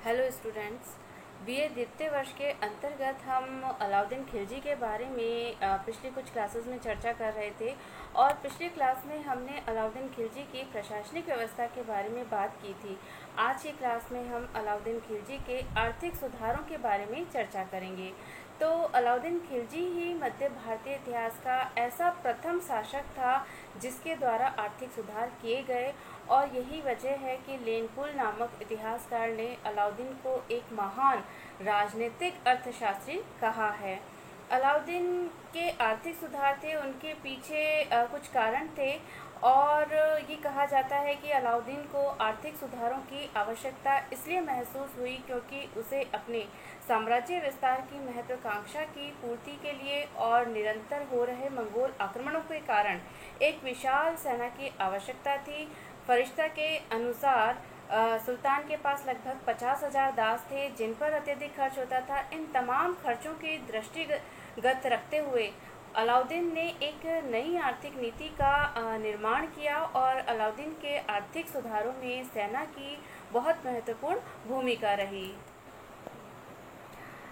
Hello students. BA द्वितीय वर्ष के अंतर्गत हम अलाउद्दीन खिलजी के बारे में पिछली कुछ क्लासेस में चर्चा कर रहे थे और पिछली क्लास में हमने अलाउद्दीन खिलजी की प्रशासनिक व्यवस्था के बारे में बात की थी। आज की क्लास में हम अलाउद्दीन खिलजी के आर्थिक सुधारों के बारे में चर्चा करेंगे। तो अलाउद्दीन खिलजी ही मध्य भारतीय इतिहास का ऐसा प्रथम शासक था जिसके द्वारा आर्थिक सुधार किए गए और यही वजह है कि लेनपुल नामक इतिहासकार ने अलाउद्दीन को एक महान राजनीतिक अर्थशास्त्री कहा है। अलाउद्दीन के आर्थिक सुधार थे, उनके पीछे कुछ कारण थे और ये कहा जाता है कि अलाउद्दीन को आर्थिक सुधारों की आवश्यकता इसलिए महसूस हुई क्योंकि उसे अपने साम्राज्य विस्तार की महत्वाकांक्षा की पूर्ति के लिए और निरंतर हो रहे मंगोल आक्रमणों के कारण एक विशाल सेना की आवश्यकता थी। फरिश्ता के अनुसार सुल्तान के पास लगभग 50,000 दास थे जिन पर अत्यधिक खर्च होता था। इन तमाम खर्चों की दृष्टिगत रखते हुए अलाउद्दीन ने एक नई आर्थिक नीति का निर्माण किया और अलाउद्दीन के आर्थिक सुधारों में सेना की बहुत महत्वपूर्ण भूमिका रही।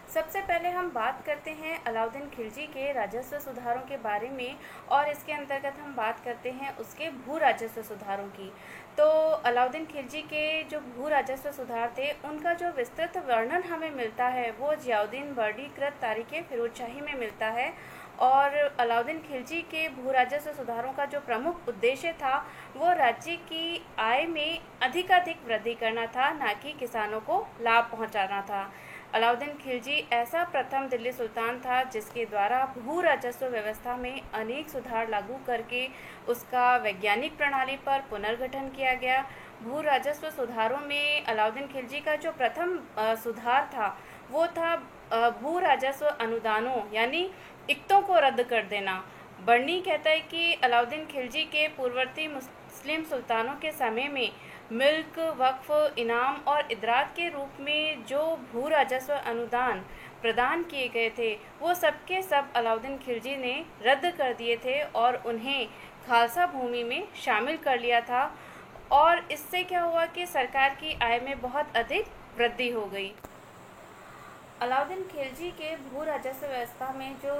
सबसे पहले हम बात करते हैं अलाउद्दीन खिलजी के राजस्व सुधारों के बारे में और इसके अंतर्गत हम बात करते हैं उसके भू राजस्व सुधारों की। तो अलाउद्दीन खिलजी के जो भू राजस्व सुधार थे उनका जो विस्तृत वर्णन हमें मिलता है वो जियाउद्दीन वर्गीकृत तारीख़े फिरोजशाही में मिलता है। और अलाउद्दीन खिलजी के भू राजस्व सुधारों का जो प्रमुख उद्देश्य था वो राज्य की आय में अधिकाधिक वृद्धि करना था, ना कि किसानों को लाभ पहुंचाना था। अलाउद्दीन खिलजी ऐसा प्रथम दिल्ली सुल्तान था जिसके द्वारा भू राजस्व व्यवस्था में अनेक सुधार लागू करके उसका वैज्ञानिक प्रणाली पर पुनर्गठन किया गया। भू राजस्व सुधारों में अलाउद्दीन खिलजी का जो प्रथम सुधार था वो था भू राजस्व अनुदानों यानी इक्तों को रद्द कर देना। बर्नी कहता है कि अलाउद्दीन खिलजी के पूर्ववर्ती मुस्लिम सुल्तानों के समय में मिल्क, वक्फ, इनाम और इदरात के रूप में जो भू राजस्व अनुदान प्रदान किए गए थे वो सबके सब अलाउद्दीन खिलजी ने रद्द कर दिए थे और उन्हें खालसा भूमि में शामिल कर लिया था। और इससे क्या हुआ कि सरकार की आय में बहुत अधिक वृद्धि हो गई। अलाउद्दीन खिलजी के भू राजस्व व्यवस्था में जो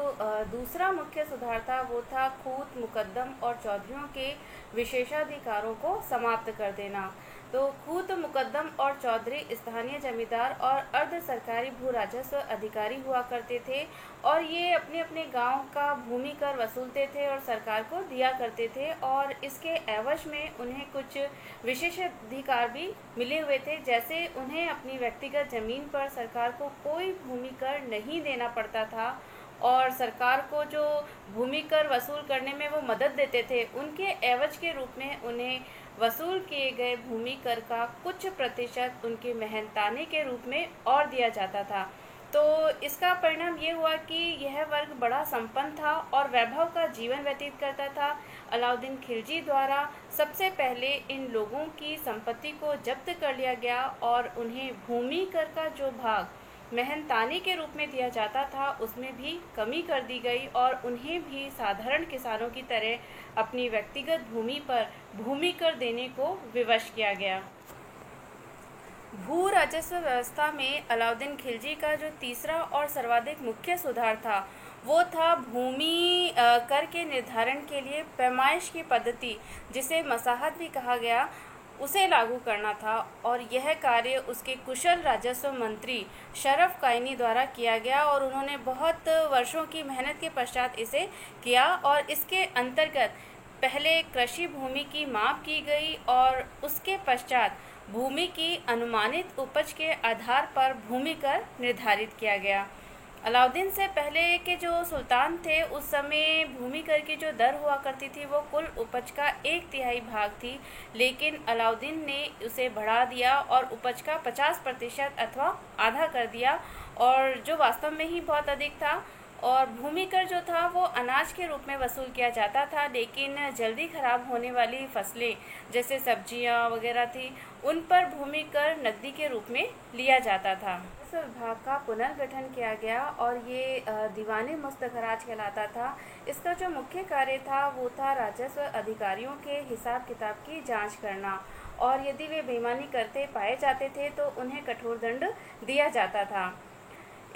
दूसरा मुख्य सुधार था वो था खूत, मुकद्दम और चौधरियों के विशेषाधिकारों को समाप्त कर देना। तो खूत, मुकद्दम और चौधरी स्थानीय जमींदार और अर्ध सरकारी भू राजस्व अधिकारी हुआ करते थे और ये अपने अपने गांव का भूमि कर वसूलते थे और सरकार को दिया करते थे और इसके एवज में उन्हें कुछ विशेषाधिकार भी मिले हुए थे, जैसे उन्हें अपनी व्यक्तिगत जमीन पर सरकार को कोई भूमि कर नहीं देना पड़ता था और सरकार को जो भूमि कर वसूल करने में वो मदद देते थे उनके एवज के रूप में उन्हें वसूल किए गए भूमि कर का कुछ प्रतिशत उनके मेहनताने के रूप में और दिया जाता था। तो इसका परिणाम ये हुआ कि यह वर्ग बड़ा संपन्न था और वैभव का जीवन व्यतीत करता था। अलाउद्दीन खिलजी द्वारा सबसे पहले इन लोगों की संपत्ति को जब्त कर लिया गया और उन्हें भूमि कर का जो भाग मेहनताने के रूप में दिया जाता था उसमें भी कमी कर दी गई और उन्हें भी साधारण किसानों की तरह अपनी व्यक्तिगत भूमि पर भूमि कर देने को विवश किया गया। भू राजस्व व्यवस्था में अलाउद्दीन खिलजी का जो तीसरा और सर्वाधिक मुख्य सुधार था वो था भूमि कर के निर्धारण के लिए पैमाइश की पद्धति, जिसे मसाहत भी कहा गया, उसे लागू करना था और यह कार्य उसके कुशल राजस्व मंत्री शरफ कायनी द्वारा किया गया और उन्होंने बहुत वर्षों की मेहनत के पश्चात इसे किया। और इसके अंतर्गत पहले कृषि भूमि की माप की गई और उसके पश्चात भूमि की अनुमानित उपज के आधार पर भूमि कर निर्धारित किया गया। अलाउद्दीन से पहले के जो सुल्तान थे उस समय भूमि कर की जो दर हुआ करती थी वो कुल उपज का 1/3 भाग थी, लेकिन अलाउद्दीन ने उसे बढ़ा दिया और उपज का 50% अथवा आधा कर दिया, और जो वास्तव में ही बहुत अधिक था। और भूमि कर जो था वो अनाज के रूप में वसूल किया जाता था, लेकिन जल्दी खराब होने वाली फसलें जैसे सब्जियां वगैरह थी उन पर भूमि कर नकदी के रूप में लिया जाता था। इस विभाग का पुनर्गठन किया गया और ये दीवाने मुस्तखराज कहलाता था। इसका जो मुख्य कार्य था वो था राजस्व अधिकारियों के हिसाब किताब की जांच करना और यदि वे बेईमानी करते पाए जाते थे तो उन्हें कठोर दंड दिया जाता था।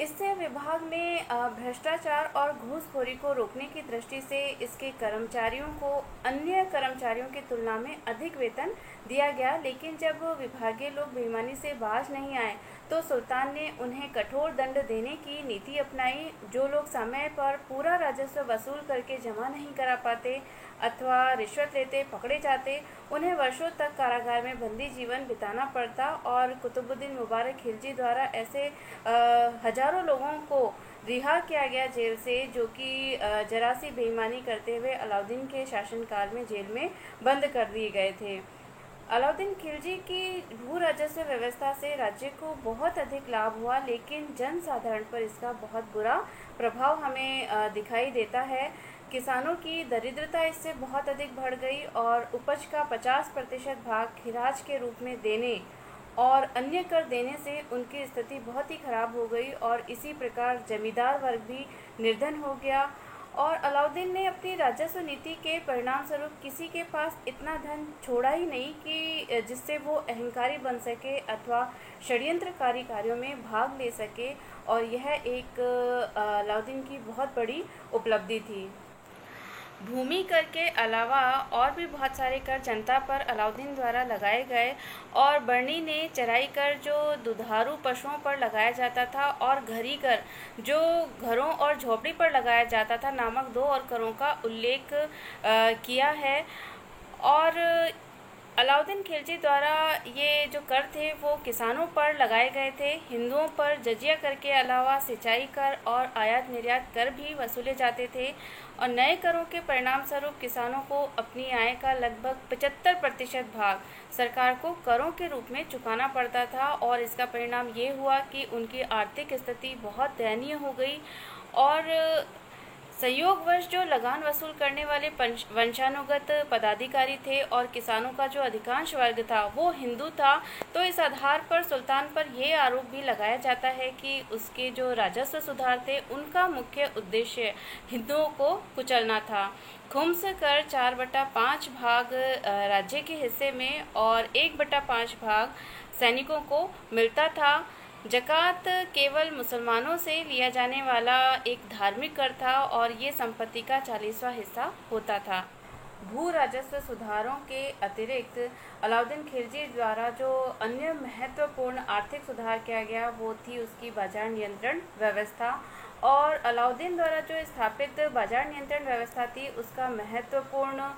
इससे विभाग में भ्रष्टाचार और घूसखोरी को रोकने की दृष्टि से इसके कर्मचारियों को अन्य कर्मचारियों की तुलना में अधिक वेतन दिया गया, लेकिन जब विभागीय लोग बेईमानी से बाज नहीं आए तो सुल्तान ने उन्हें कठोर दंड देने की नीति अपनाई। जो लोग समय पर पूरा राजस्व वसूल करके जमा नहीं करा पाते अथवा रिश्वत लेते पकड़े जाते, उन्हें वर्षों तक कारागार में बंदी जीवन बिताना पड़ता। और कुतुबुद्दीन मुबारक खिलजी द्वारा ऐसे हजारों लोगों को रिहा किया गया जेल से, जो कि जरा सी बेईमानी करते हुए अलाउद्दीन के शासनकाल में जेल में बंद कर दिए गए थे। अलाउद्दीन खिलजी की भू राजस्व व्यवस्था से राज्य को बहुत अधिक लाभ हुआ, लेकिन जन साधारण पर इसका बहुत बुरा प्रभाव हमें दिखाई देता है। किसानों की दरिद्रता इससे बहुत अधिक बढ़ गई और उपज का 50% भाग खिराज के रूप में देने और अन्य कर देने से उनकी स्थिति बहुत ही खराब हो गई और इसी प्रकार जमींदार वर्ग भी निर्धन हो गया। और अलाउद्दीन ने अपनी राजस्व नीति के परिणाम स्वरूप किसी के पास इतना धन छोड़ा ही नहीं कि जिससे वो अहंकारी बन सके अथवा षड्यंत्रकारी कार्यों में भाग ले सके, और यह एक अलाउद्दीन की बहुत बड़ी उपलब्धि थी। भूमि कर के अलावा और भी बहुत सारे कर जनता पर अलाउद्दीन द्वारा लगाए गए, और बर्नी ने चराई कर जो दुधारू पशुओं पर लगाया जाता था और घरी कर जो घरों और झोपड़ी पर लगाया जाता था नामक 2 और करों का उल्लेख किया है। और अलाउद्दीन खिलजी द्वारा ये जो कर थे वो किसानों पर लगाए गए थे। हिंदुओं पर जजिया कर के अलावा सिंचाई कर और आयात निर्यात कर भी वसूले जाते थे, और नए करों के परिणाम स्वरूप किसानों को अपनी आय का लगभग 75% भाग सरकार को करों के रूप में चुकाना पड़ता था। और इसका परिणाम ये हुआ कि उनकी आर्थिक स्थिति बहुत दयनीय हो गई, और संयोगवश जो लगान वसूल करने वाले वंशानुगत पदाधिकारी थे और किसानों का जो अधिकांश वर्ग था वो हिंदू था, तो इस आधार पर सुल्तान पर यह आरोप भी लगाया जाता है कि उसके जो राजस्व सुधार थे उनका मुख्य उद्देश्य हिंदुओं को कुचलना था। खुम्स कर 4/5 भाग राज्य के हिस्से में और 1/5 भाग सैनिकों को मिलता था। ज़कात केवल मुसलमानों से लिया जाने वाला एक धार्मिक कर था और ये संपत्ति का 40वां हिस्सा होता था। भू राजस्व सुधारों के अतिरिक्त अलाउद्दीन खिलजी द्वारा जो अन्य महत्वपूर्ण आर्थिक सुधार किया गया वो थी उसकी बाजार नियंत्रण व्यवस्था। और अलाउद्दीन द्वारा जो स्थापित बाजार नियंत्रण व्यवस्था थी उसका महत्वपूर्ण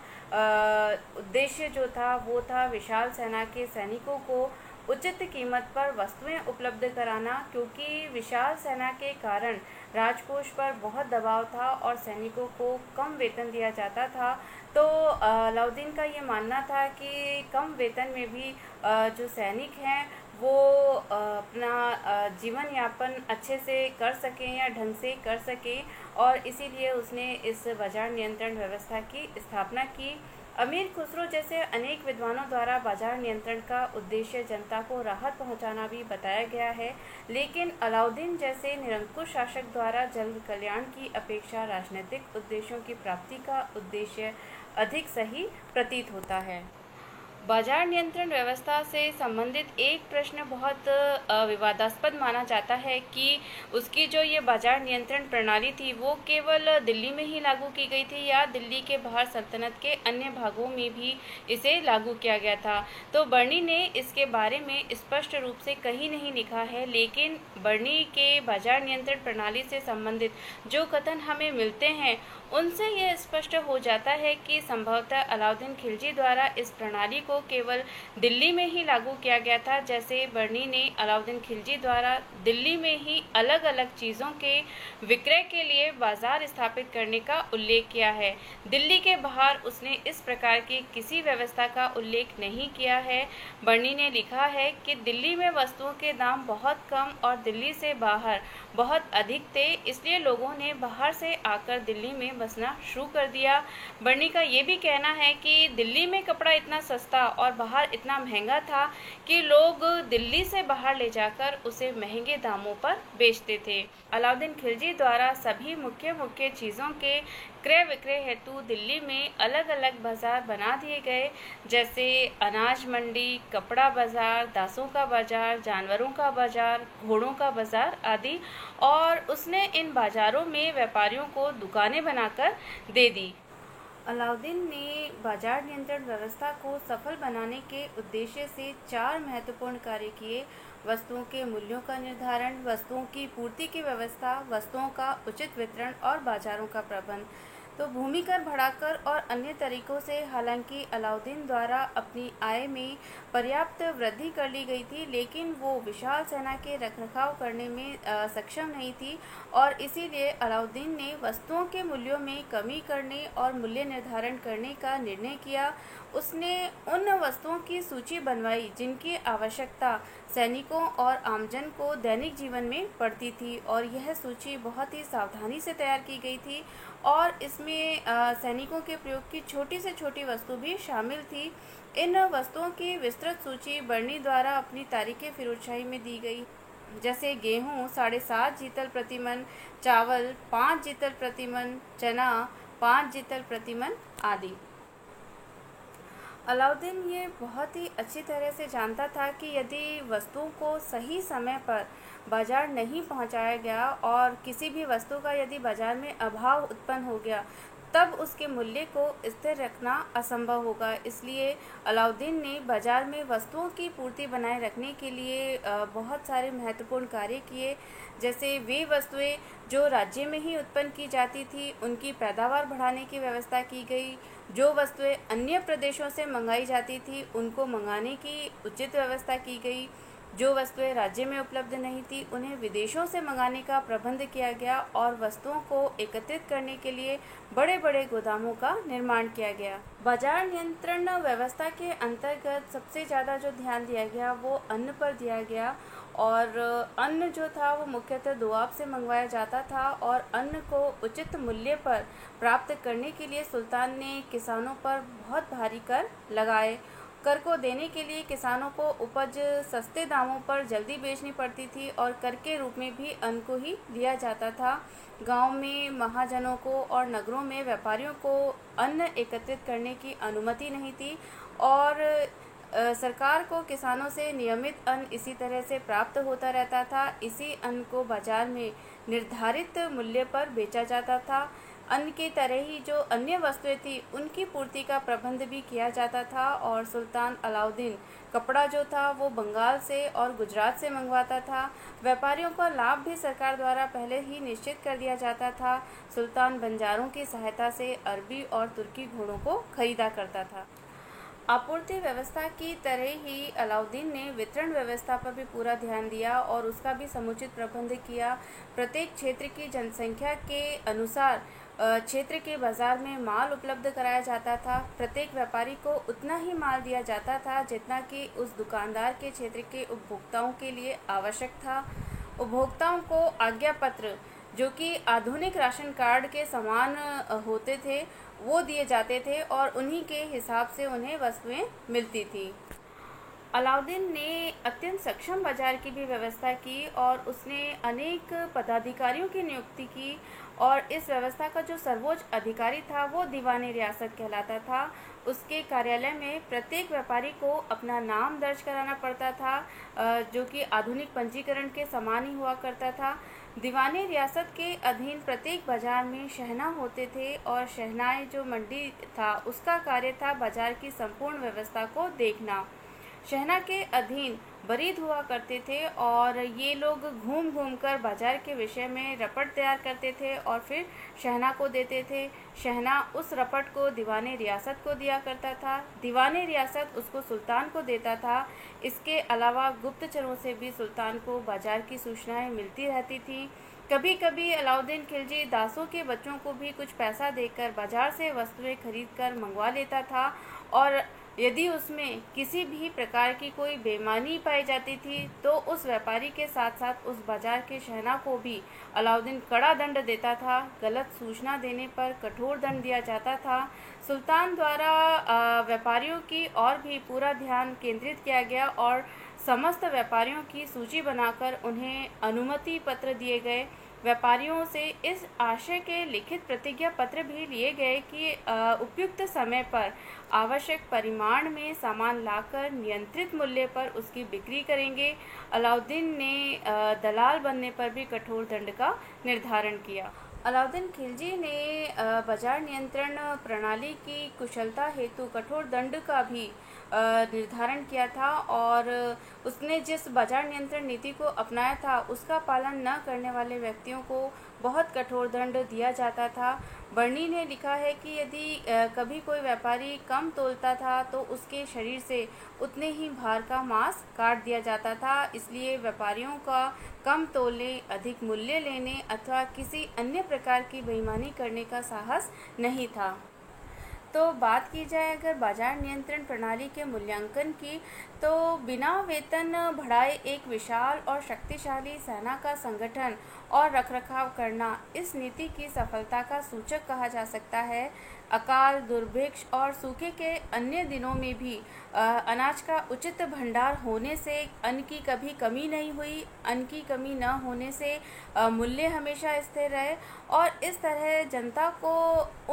उद्देश्य जो था वो था विशाल सेना के सैनिकों को उचित कीमत पर वस्तुएं उपलब्ध कराना, क्योंकि विशाल सेना के कारण राजकोष पर बहुत दबाव था और सैनिकों को कम वेतन दिया जाता था। तो अलाउद्दीन का ये मानना था कि कम वेतन में भी जो सैनिक हैं वो अपना जीवन यापन अच्छे से कर सकें या ढंग से कर सकें, और इसीलिए उसने इस बाजार नियंत्रण व्यवस्था की स्थापना की। अमीर खुसरो जैसे अनेक विद्वानों द्वारा बाजार नियंत्रण का उद्देश्य जनता को राहत पहुंचाना भी बताया गया है, लेकिन अलाउद्दीन जैसे निरंकुश शासक द्वारा जन कल्याण की अपेक्षा राजनीतिक उद्देश्यों की प्राप्ति का उद्देश्य अधिक सही प्रतीत होता है। बाजार नियंत्रण व्यवस्था से संबंधित एक प्रश्न बहुत विवादास्पद माना जाता है कि उसकी जो ये बाजार नियंत्रण प्रणाली थी वो केवल दिल्ली में ही लागू की गई थी या दिल्ली के बाहर सल्तनत के अन्य भागों में भी इसे लागू किया गया था। तो बर्नी ने इसके बारे में स्पष्ट रूप से कहीं नहीं लिखा है, लेकिन बर्नी के बाजार नियंत्रण प्रणाली से संबंधित जो कथन हमें मिलते हैं उनसे यह स्पष्ट हो जाता है कि संभवतः अलाउद्दीन खिलजी द्वारा इस प्रणाली को केवल दिल्ली में ही लागू किया गया था, जैसे बर्नी ने अलाउद्दीन खिलजी द्वारा दिल्ली में ही अलग अलग चीज़ों के विक्रय के लिए बाजार स्थापित करने का उल्लेख किया है। दिल्ली के बाहर उसने इस प्रकार की किसी व्यवस्था का उल्लेख नहीं किया है। बर्नी ने लिखा है कि दिल्ली में वस्तुओं के दाम बहुत कम और दिल्ली से बाहर बहुत अधिक थे, इसलिए लोगों ने बाहर से आकर दिल्ली में बसना शुरू कर दिया। बर्नी का ये भी कहना है कि दिल्ली में कपड़ा इतना सस्ता सस्ता और बाहर इतना महंगा था कि लोग दिल्ली से बाहर ले जाकर उसे महंगे दामों पर बेचते थे। अलाउद्दीन खिलजी द्वारा सभी मुख्य मुख्य चीज़ों के क्रय विक्रय हेतु दिल्ली में अलग अलग बाजार बना दिए गए, जैसे अनाज मंडी, कपड़ा बाजार, दासों का बाजार, जानवरों का बाजार, घोड़ों का बाजार आदि। और उसने इन बाजारों में व्यापारियों को दुकानें बनाकर दे दी। अलाउद्दीन ने बाजार नियंत्रण व्यवस्था को सफल बनाने के उद्देश्य से 4 महत्वपूर्ण कार्य किए: वस्तुओं के मूल्यों का निर्धारण, वस्तुओं की पूर्ति की व्यवस्था, वस्तुओं का उचित वितरण और बाजारों का प्रबंध। तो भूमि कर बढ़ाकर और अन्य तरीकों से हालांकि अलाउद्दीन द्वारा अपनी आय में पर्याप्त वृद्धि कर ली गई थी, लेकिन वो विशाल सेना के रखरखाव करने में सक्षम नहीं थी और इसीलिए अलाउद्दीन ने वस्तुओं के मूल्यों में कमी करने और मूल्य निर्धारण करने का निर्णय किया। उसने उन वस्तुओं की सूची बनवाई जिनकी आवश्यकता सैनिकों और आमजन को दैनिक जीवन में पड़ती थी, और यह सूची बहुत ही सावधानी से तैयार की गई थी और इसमें सैनिकों के प्रयोग की छोटी से छोटी वस्तु भी शामिल थी। इन वस्तुओं की विस्तृत सूची बर्नी द्वारा अपनी तारीख फिरोजशाही में दी गई, जैसे गेहूँ 7.5 जीतल प्रति मन, चावल 5 जीतल प्रति मन, चना 5 जीतल प्रति मन आदि। अलाउद्दीन ये बहुत ही अच्छी तरह से जानता था कि यदि वस्तुओं को सही समय पर बाजार नहीं पहुंचाया गया और किसी भी वस्तु का यदि बाजार में अभाव उत्पन्न हो गया, तब उसके मूल्य को स्थिर रखना असंभव होगा। इसलिए अलाउद्दीन ने बाजार में वस्तुओं की पूर्ति बनाए रखने के लिए बहुत सारे महत्वपूर्ण कार्य किए, जैसे वे वस्तुएं जो राज्य में ही उत्पन्न की जाती थी उनकी पैदावार बढ़ाने की व्यवस्था की गई। जो वस्तुएं अन्य प्रदेशों से मंगाई जाती थी उनको मंगाने की उचित व्यवस्था की गई। जो वस्तुएं राज्य में उपलब्ध नहीं थी उन्हें विदेशों से मंगाने का प्रबंध किया गया और वस्तुओं को एकत्रित करने के लिए बड़े बड़े गोदामों का निर्माण किया गया। बाजार नियंत्रण व्यवस्था के अंतर्गत सबसे ज़्यादा जो ध्यान दिया गया वो अन्न पर दिया गया, और अन्न जो था वो मुख्यतः दोआब से मंगवाया जाता था और अन्न को उचित मूल्य पर प्राप्त करने के लिए सुल्तान ने किसानों पर बहुत भारी कर लगाए। कर को देने के लिए किसानों को उपज सस्ते दामों पर जल्दी बेचनी पड़ती थी और कर के रूप में भी अन्न को ही लिया जाता था। गांव में महाजनों को और नगरों में व्यापारियों को अन्न एकत्रित करने की अनुमति नहीं थी और सरकार को किसानों से नियमित अन्न इसी तरह से प्राप्त होता रहता था। इसी अन्न को बाजार में निर्धारित मूल्य पर बेचा जाता था। अन्न की तरह ही जो अन्य वस्तुएं थी उनकी पूर्ति का प्रबंध भी किया जाता था और सुल्तान अलाउद्दीन कपड़ा जो था वो बंगाल से और गुजरात से मंगवाता था। व्यापारियों का लाभ भी सरकार द्वारा पहले ही निश्चित कर दिया जाता था। सुल्तान बंजारों की सहायता से अरबी और तुर्की घोड़ों को खरीदा करता था। आपूर्ति व्यवस्था की तरह ही अलाउद्दीन ने वितरण व्यवस्था पर भी पूरा ध्यान दिया और उसका भी समुचित प्रबंध किया। प्रत्येक क्षेत्र की जनसंख्या के अनुसार क्षेत्र के बाजार में माल उपलब्ध कराया जाता था। प्रत्येक व्यापारी को उतना ही माल दिया जाता था जितना कि उस दुकानदार के क्षेत्र के उपभोक्ताओं के लिए आवश्यक था। उपभोक्ताओं को आज्ञा पत्र, जो कि आधुनिक राशन कार्ड के समान होते थे, वो दिए जाते थे और उन्हीं के हिसाब से उन्हें वस्तुएं मिलती थी। अलाउद्दीन ने अत्यंत सक्षम बाजार की भी व्यवस्था की और उसने अनेक पदाधिकारियों की नियुक्ति की और इस व्यवस्था का जो सर्वोच्च अधिकारी था वो दीवान रियासत कहलाता था। उसके कार्यालय में प्रत्येक व्यापारी को अपना नाम दर्ज कराना पड़ता था, जो कि आधुनिक पंजीकरण के समान ही हुआ करता था। दीवान रियासत के अधीन प्रत्येक बाजार में शहना होते थे और शहनाई जो मंडी था उसका कार्य था बाजार की संपूर्ण व्यवस्था को देखना। शहना के अधीन बरीद हुआ करते थे और ये लोग घूम घूम कर बाजार के विषय में रपट तैयार करते थे और फिर शहना को देते थे। शहना उस रपट को दीवान रियासत को दिया करता था, दीवान रियासत उसको सुल्तान को देता था। इसके अलावा गुप्तचरों से भी सुल्तान को बाजार की सूचनाएं मिलती रहती थी। कभी कभी अलाउद्दीन खिलजी दासों के बच्चों को भी कुछ पैसा देकर बाजार से वस्तुएं खरीद कर मंगवा लेता था और यदि उसमें किसी भी प्रकार की कोई बेईमानी पाई जाती थी तो उस व्यापारी के साथ साथ उस बाजार के शहना को भी अलाउद्दीन कड़ा दंड देता था। गलत सूचना देने पर कठोर दंड दिया जाता था। सुल्तान द्वारा व्यापारियों की और भी पूरा ध्यान केंद्रित किया गया और समस्त व्यापारियों की सूची बनाकर उन्हें अनुमति पत्र दिए गए। व्यापारियों से इस आशय के लिखित प्रतिज्ञा पत्र भी लिए गए कि उपयुक्त समय पर आवश्यक परिमाण में सामान लाकर नियंत्रित मूल्य पर उसकी बिक्री करेंगे। अलाउद्दीन ने दलाल बनने पर भी कठोर दंड का निर्धारण किया। अलाउद्दीन खिलजी ने बाजार नियंत्रण प्रणाली की कुशलता हेतु कठोर दंड का भी निर्धारण किया था और उसने जिस बाजार नियंत्रण नीति को अपनाया था उसका पालन न करने वाले व्यक्तियों को बहुत कठोर दंड दिया जाता था। बर्नी ने लिखा है कि यदि कभी कोई व्यापारी कम तोलता था तो उसके शरीर से उतने ही भार का मांस काट दिया जाता था। इसलिए व्यापारियों का कम तोलने, अधिक मूल्य लेने अथवा किसी अन्य प्रकार की बेईमानी करने का साहस नहीं था। तो बात की जाए अगर बाजार नियंत्रण प्रणाली के मूल्यांकन की, तो बिना वेतन बढ़ाए एक विशाल और शक्तिशाली सेना का संगठन और रखरखाव करना इस नीति की सफलता का सूचक कहा जा सकता है। अकाल, दुर्भिक्ष और सूखे के अन्य दिनों में भी अनाज का उचित भंडार होने से अन्न की कभी कमी नहीं हुई। अन्न की कमी न होने से मूल्य हमेशा स्थिर रहे और इस तरह जनता को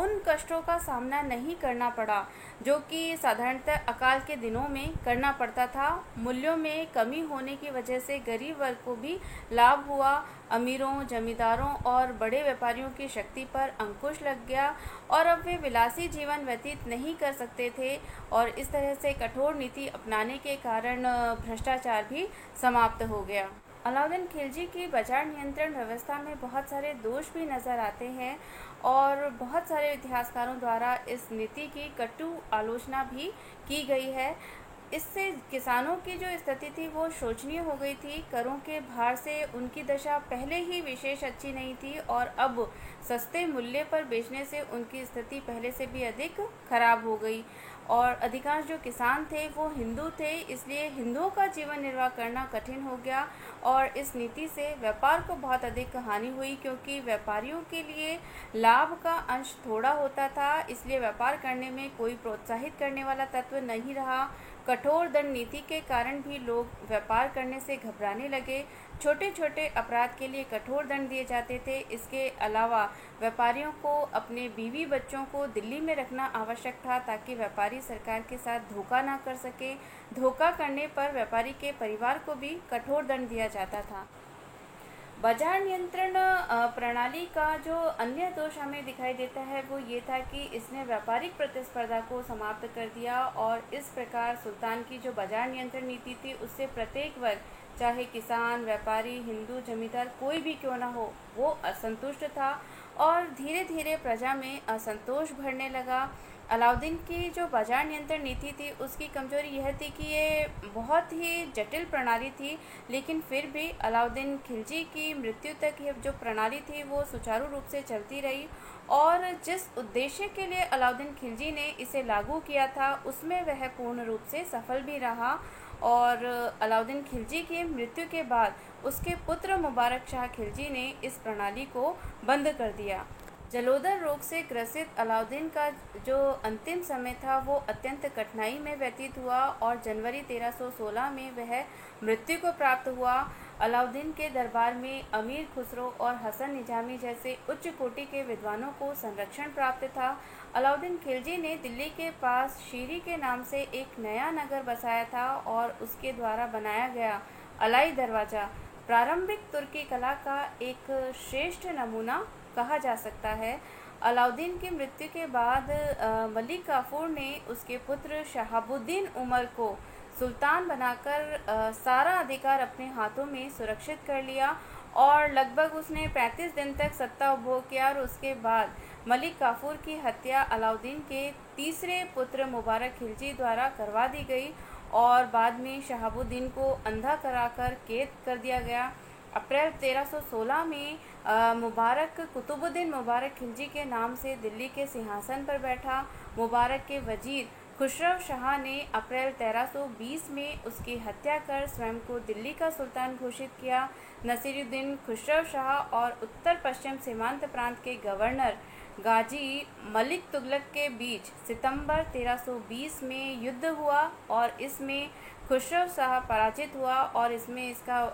उन कष्टों का सामना नहीं करना पड़ा जो कि साधारणतः अकाल के दिनों में करना पड़ता था। मूल्यों में कमी होने की वजह से गरीब वर्ग को भी लाभ हुआ। अमीरों, जमींदारों और बड़े व्यापारियों की शक्ति पर अंकुश लग गया और अब वे विलासी जीवन व्यतीत नहीं कर सकते थे और इस तरह से कठोर नीति अपनाने के कारण भ्रष्टाचार भी समाप्त हो गया। अलाउद्दीन खिलजी की बाजार नियंत्रण व्यवस्था में बहुत सारे दोष भी नज़र आते हैं और बहुत सारे इतिहासकारों द्वारा इस नीति की कटु आलोचना भी की गई है। इससे किसानों की जो स्थिति थी वो शोचनीय हो गई थी। करों के भार से उनकी दशा पहले ही विशेष अच्छी नहीं थी और अब सस्ते मूल्य पर बेचने से उनकी स्थिति पहले से भी अधिक खराब हो गई। और अधिकांश जो किसान थे वो हिंदू थे, इसलिए हिंदुओं का जीवन निर्वाह करना कठिन हो गया और इस नीति से व्यापार को बहुत अधिक हानि हुई क्योंकि व्यापारियों के लिए लाभ का अंश थोड़ा होता था, इसलिए व्यापार करने में कोई प्रोत्साहित करने वाला तत्व नहीं रहा। कठोर दंड नीति के कारण भी लोग व्यापार करने से घबराने लगे। छोटे छोटे अपराध के लिए कठोर दंड दिए जाते थे। इसके अलावा व्यापारियों को अपने बीवी बच्चों को दिल्ली में रखना आवश्यक था ताकि व्यापारी सरकार के साथ धोखा ना कर सके। धोखा करने पर व्यापारी के परिवार को भी कठोर दंड दिया जाता था। बाजार नियंत्रण प्रणाली का जो अन्य दोष हमें दिखाई देता है वो ये था कि इसने व्यापारिक प्रतिस्पर्धा को समाप्त कर दिया और इस प्रकार सुल्तान की जो बाजार नियंत्रण नीति थी उससे प्रत्येक वर्ग, चाहे किसान, व्यापारी, हिंदू, जमींदार कोई भी क्यों ना हो, वो असंतुष्ट था और धीरे धीरे प्रजा में असंतोष बढ़ने लगा। अलाउद्दीन की जो बाजार नियंत्रण नीति थी उसकी कमजोरी यह थी कि ये बहुत ही जटिल प्रणाली थी, लेकिन फिर भी अलाउद्दीन खिलजी की मृत्यु तक ये जो प्रणाली थी वो सुचारू रूप से चलती रही और जिस उद्देश्य के लिए अलाउद्दीन खिलजी ने इसे लागू किया था उसमें वह पूर्ण रूप से सफल भी रहा। और अलाउद्दीन खिलजी की मृत्यु के बाद उसके पुत्र मुबारक शाह खिलजी ने इस प्रणाली को बंद कर दिया। जलोदर रोग से ग्रसित अलाउद्दीन का जो अंतिम समय था वो अत्यंत कठिनाई में व्यतीत हुआ और जनवरी 1316 में वह मृत्यु को प्राप्त हुआ। अलाउद्दीन के दरबार में अमीर खुसरो और हसन निजामी जैसे उच्च कोटि के विद्वानों को संरक्षण प्राप्त था। अलाउद्दीन खिलजी ने दिल्ली के पास शीरी के नाम से एक नया नगर बसाया था और उसके द्वारा बनाया गया अलाई दरवाज़ा प्रारंभिक तुर्की कला का एक श्रेष्ठ नमूना कहा जा सकता है। अलाउद्दीन की मृत्यु के बाद मलिक काफूर ने उसके पुत्र शहाबुद्दीन उमर को सुल्तान बनाकर सारा अधिकार अपने हाथों में सुरक्षित कर लिया और लगभग उसने 35 दिन तक सत्ता उपभोग किया और उसके बाद मलिक काफूर की हत्या अलाउद्दीन के तीसरे पुत्र मुबारक खिलजी द्वारा करवा दी गई और बाद में शहाबुद्दीन को अंधा कराकर कैद कर दिया गया। अप्रैल 1316 में मुबारक कुतुबुद्दीन मुबारक खिलजी के नाम से दिल्ली के सिंहासन पर बैठा। मुबारक के वजीर खुसरो शाह ने अप्रैल 1320 में उसकी हत्या कर स्वयं को दिल्ली का सुल्तान घोषित किया। नसीरुद्दीन खुसरो शाह और उत्तर पश्चिम सीमांत प्रांत के गवर्नर गाजी मलिक तुगलक के बीच सितंबर 1320 में युद्ध हुआ और इसमें खुसरो शाह पराजित हुआ और इसमें इसका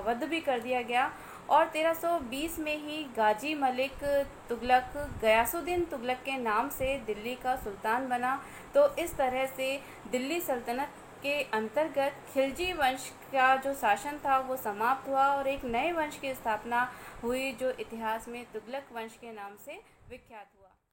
वध भी कर दिया गया। और 1320 में ही गाजी मलिक तुगलक गयासुद्दीन तुगलक के नाम से दिल्ली का सुल्तान बना। तो इस तरह से दिल्ली सल्तनत के अंतर्गत खिलजी वंश का जो शासन था वो समाप्त हुआ और एक नए वंश की स्थापना हुई जो इतिहास में तुगलक वंश के नाम से विख्यात हुआ।